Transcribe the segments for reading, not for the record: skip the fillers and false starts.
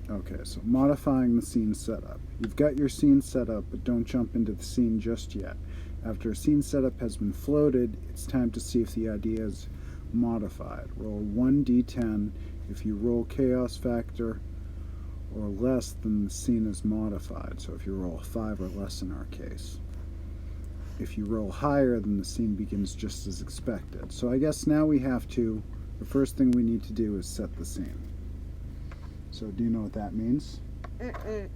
Okay, so modifying the scene setup. You've got your scene set up, but don't jump into the scene just yet. After a scene setup has been floated, it's time to see if the idea is modified. Roll 1d10. If you roll chaos factor or less, then the scene is modified. So if you roll 5 or less in our case. If you roll higher, then the scene begins just as expected. So I guess now we have to, the first thing we need to do is set the scene. So do you know what that means? Okay,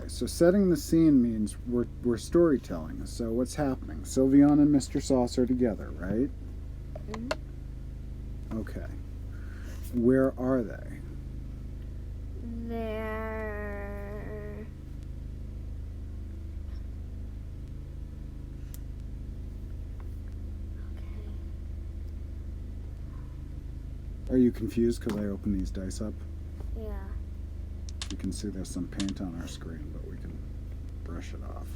so setting the scene means we're storytelling. So what's happening? Sylvion and Mr. Sauce are together, right? Okay. Where are they? They're... Okay. Are you confused because I opened these dice up? Yeah. You can see there's some paint on our screen, but we can brush it off.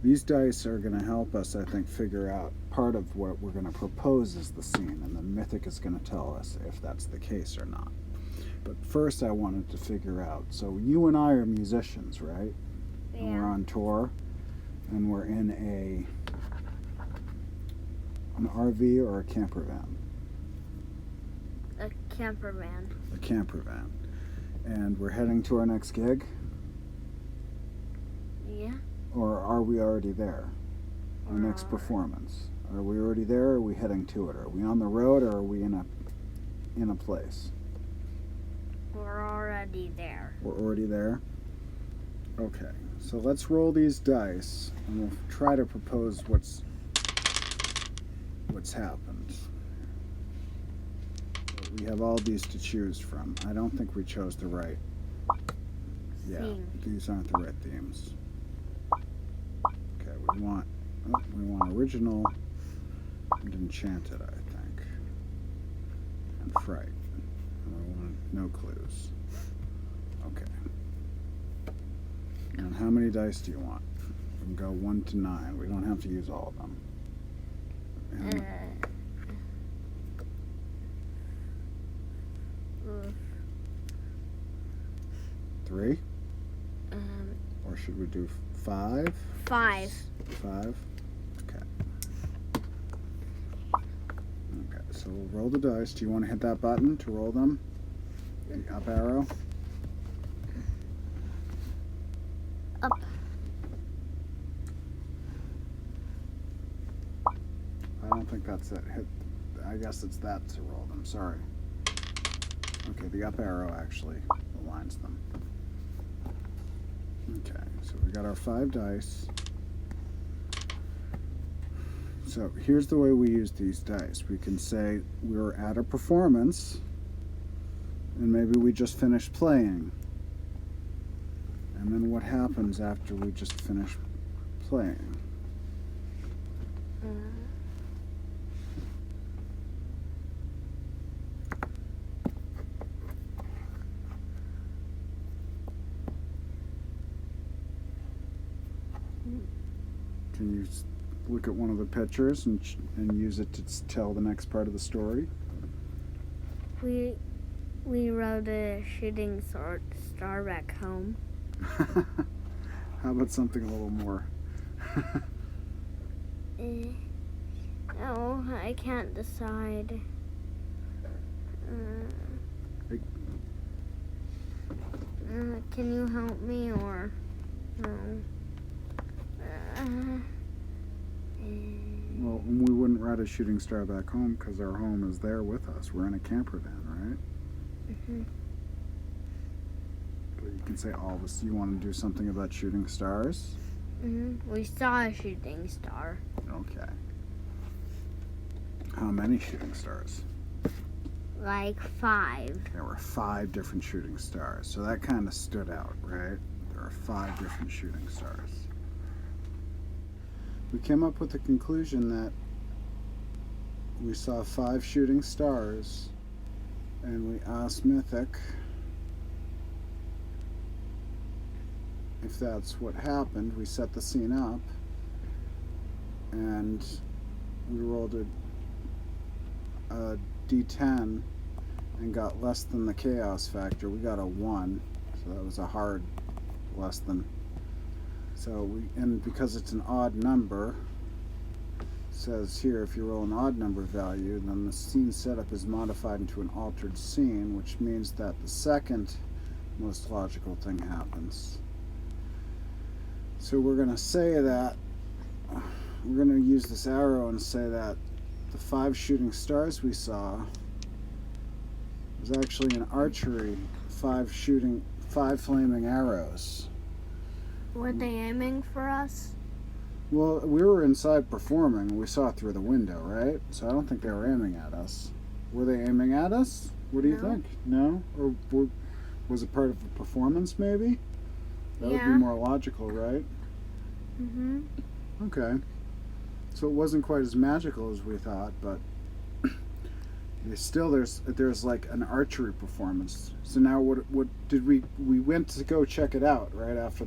These dice are going to help us, I think, figure out part of what we're going to propose as the scene, and then Mythic is going to tell us if that's the case or not. But first I wanted to figure out, so you and I are musicians, right? Yeah. And we're on tour, and we're in an RV or a camper van? A camper van. A camper van. And we're heading to our next gig? Yeah. Or are we already there? Our next performance. Are we already there, or are we heading to it? Are we on the road, or are we in a place? We're already there. We're already there? Okay. So let's roll these dice, and we'll try to propose what's happened. We have all these to choose from. I don't think we chose the right. Yeah, these aren't the right themes. Okay, we want original and enchanted, I think, and fright. And we want no clues. Okay. And how many dice do you want? We can go 1 to 9. We don't have to use all of them. And 3? Or should we do 5? 5. 5? Okay. Okay, so we'll roll the dice. Do you want to hit that button to roll them? The up arrow? Up. I don't think that's it. I guess it's that to roll them. Sorry. Okay, the up arrow actually aligns them. Okay, so we got our 5 dice. So here's the way we use these dice. We can say we're at a performance, and maybe we just finished playing. And then what happens after we just finish playing? Can you look at one of the pictures and use it to tell the next part of the story? We rode a shooting star back home. How about something a little more? No, I can't decide. Can you help me or no? Well, we wouldn't ride a shooting star back home because our home is there with us. We're in a camper van, right? But you can say all this. You want to do something about shooting stars? We saw a shooting star. Okay. How many shooting stars? Like 5. There were 5 different shooting stars. So that kind of stood out, right? There are 5 different shooting stars. We came up with the conclusion that we saw 5 shooting stars, and we asked Mythic if that's what happened. We set the scene up, and we rolled a d10, and got less than the chaos factor. We got a 1, so that was a hard less than. So and because it's an odd number, it says here if you roll an odd number value, then the scene setup is modified into an altered scene, which means that the second most logical thing happens. So we're going to say that, we're going to use this arrow and say that the 5 shooting stars we saw was actually an archery, 5 flaming arrows. Were they aiming for us? Well, we were inside performing. We saw it through the window, right? So I don't think they were aiming at us. Were they aiming at us? What do you think? No? Or was it part of the performance, maybe? That would be more logical, right? Mm-hmm. Okay. So it wasn't quite as magical as we thought, but still there's like an archery performance. So now what did we went to go check it out right after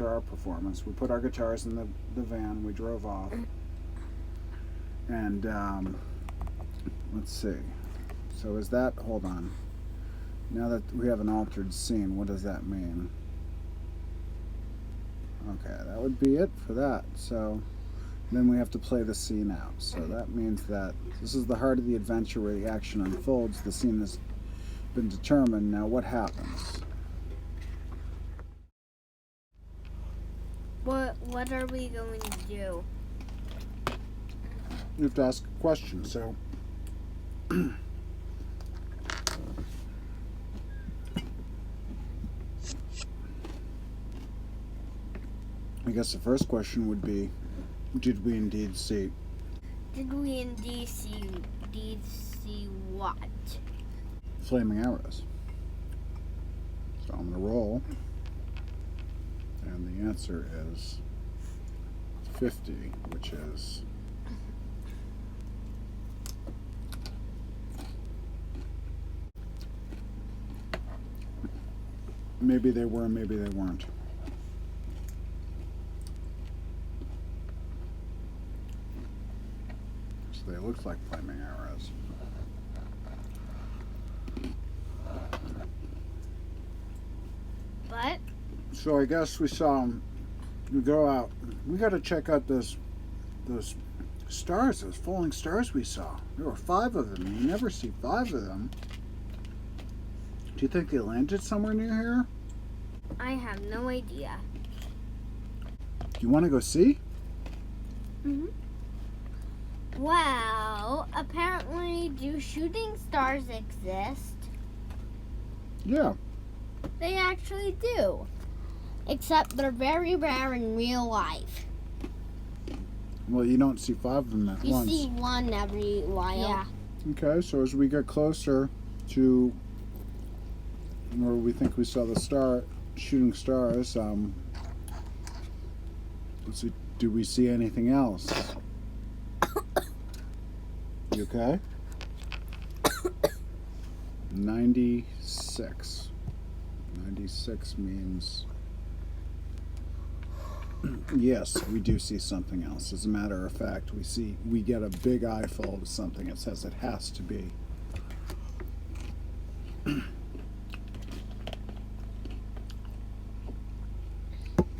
our performance. We put our guitars in the van, we drove off. And let's see. So is that, hold on. Now that we have an altered scene, what does that mean? Okay, that would be it for that. So then we have to play the scene out. So that means that this is the heart of the adventure where the action unfolds. The scene has been determined. Now what happens? What are we going to do? You have to ask a question. So I guess the first question would be, did we indeed see? Did we indeed see what? Flaming arrows. So I'm going to roll. And the answer is 50, which is maybe they were, maybe they weren't. So they looked like flaming arrows. But So I guess we saw them. We go out. We got to check out those stars, those falling stars we saw. There were 5 of them. You never see 5 of them. Do you think they landed somewhere near here? I have no idea. Do you want to go see? Mm-hmm. Well, apparently, do shooting stars exist? Yeah. They actually do. Except they're very rare in real life. Well, you don't see 5 of them at You once. see one every while. Yeah. Okay, so as we get closer to where we think we saw the shooting stars, let's see, do we see anything else? You okay? 96. 96 means yes, we do see something else. As a matter of fact, we get a big eyeful of something. It says it has to be.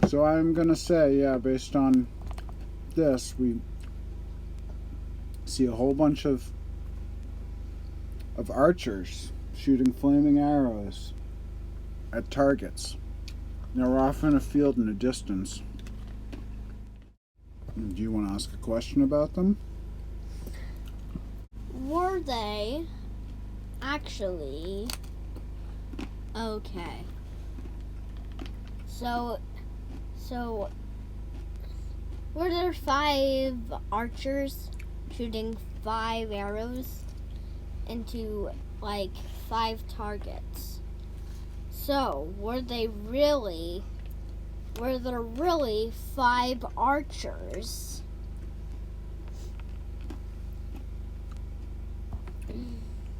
So I'm gonna say, yeah, based on this, we see a whole bunch of archers shooting flaming arrows at targets. Now we're off in a field in the distance. Do you want to ask a question about them? Were they actually okay? So were there 5 archers shooting 5 arrows into like 5 targets? So were there really 5 archers?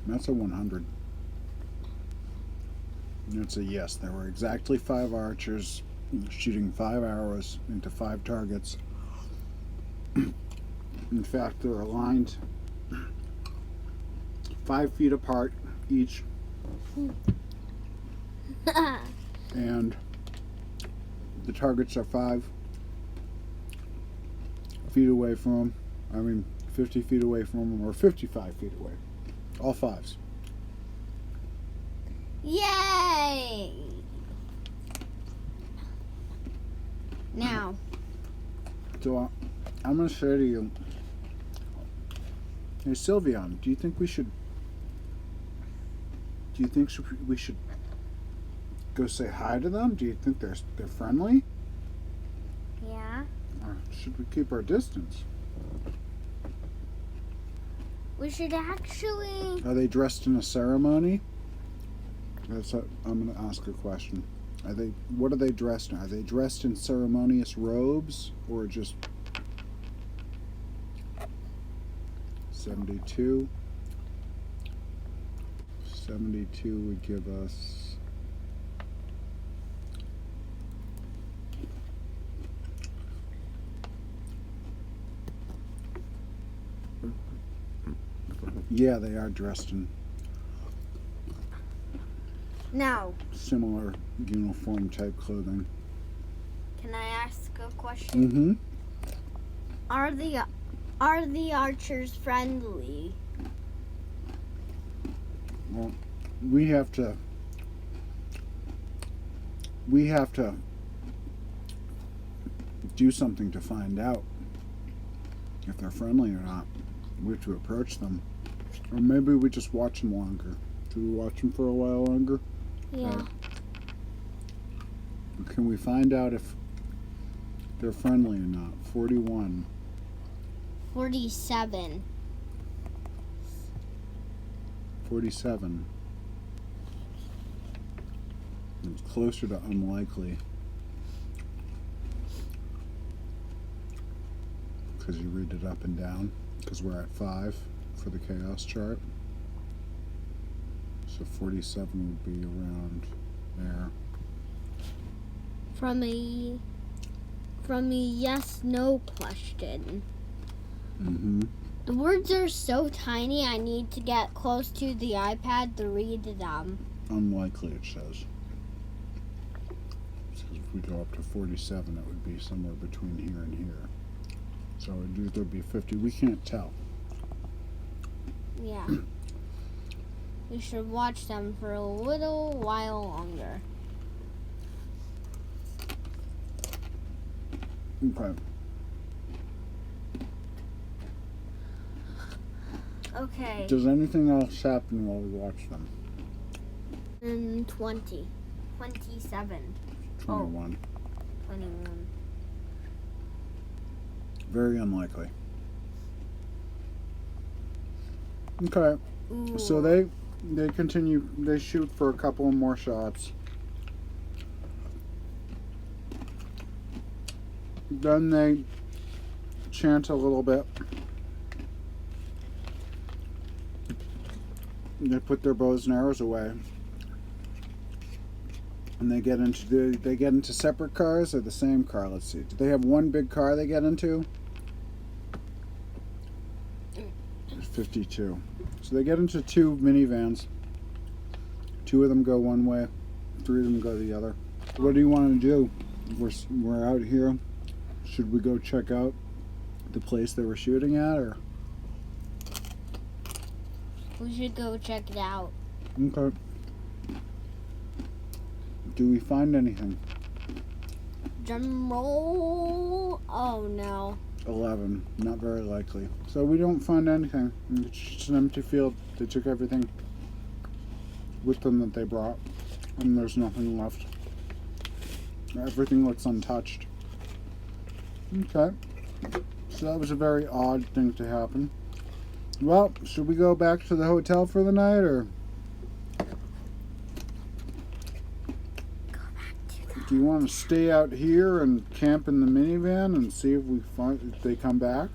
That's a 100. That's a yes. There were exactly 5 archers shooting 5 arrows into 5 targets. In fact, they're aligned 5 feet apart each. And the targets are 5 feet away from them. 50 feet away from them, or 55 feet away. All 5s. Yay! Now. So I'm going to say to you, hey Sylvion, do you think we should go say hi to them? Do you think they're friendly? Yeah. Or should we keep our distance? We should actually. Are they dressed in a ceremony? I'm going to ask a question. What are they dressed in? Are they dressed in ceremonious robes or just 72? 72 would give us yeah, they are dressed in Now, similar uniform type clothing. can I ask a question? Mm-hmm. Are the archers friendly? Well, we have to do something to find out if they're friendly or not. We have to approach them. Or maybe we just watch them longer. Do we watch them for a while longer? Yeah. Can we find out if they're friendly or not? 41. 47. 47. It's closer to unlikely. Because you read it up and down. Because we're at 5 for the chaos chart. So 47 would be around there. From a yes/no question. Mm-hmm. The words are so tiny, I need to get close to the iPad to read them. Unlikely, it says. So if we go up to 47, it would be somewhere between here and here. So it would either be 50. We can't tell. Yeah. We should watch them for a little while longer. Okay. Okay. Does anything else happen while we watch them? 20. 27. 21. 21. Very unlikely. Okay. Ooh. So they continue, they shoot for a couple more shots. Then they chant a little bit. They put their bows and arrows away. And they get into separate cars or the same car? Let's see. Do they have one big car they get into? 52. So they get into 2 minivans. 2 of them go one way, 3 of them go the other. What do you want to do? We're out here. Should we go check out the place they were shooting at, or? We should go check it out. Okay. Do we find anything? Drum roll. Oh no. 11. Not very likely. So we don't find anything. It's just an empty field. They took everything with them that they brought, and there's nothing left. Everything looks untouched. Okay. So that was a very odd thing to happen. Well, should we go back to the hotel for the night, or do you want to stay out here and camp in the minivan and see if they come back?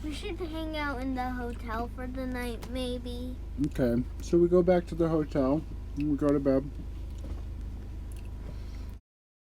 We should hang out in the hotel for the night, maybe. Okay. So we go back to the hotel and we go to bed.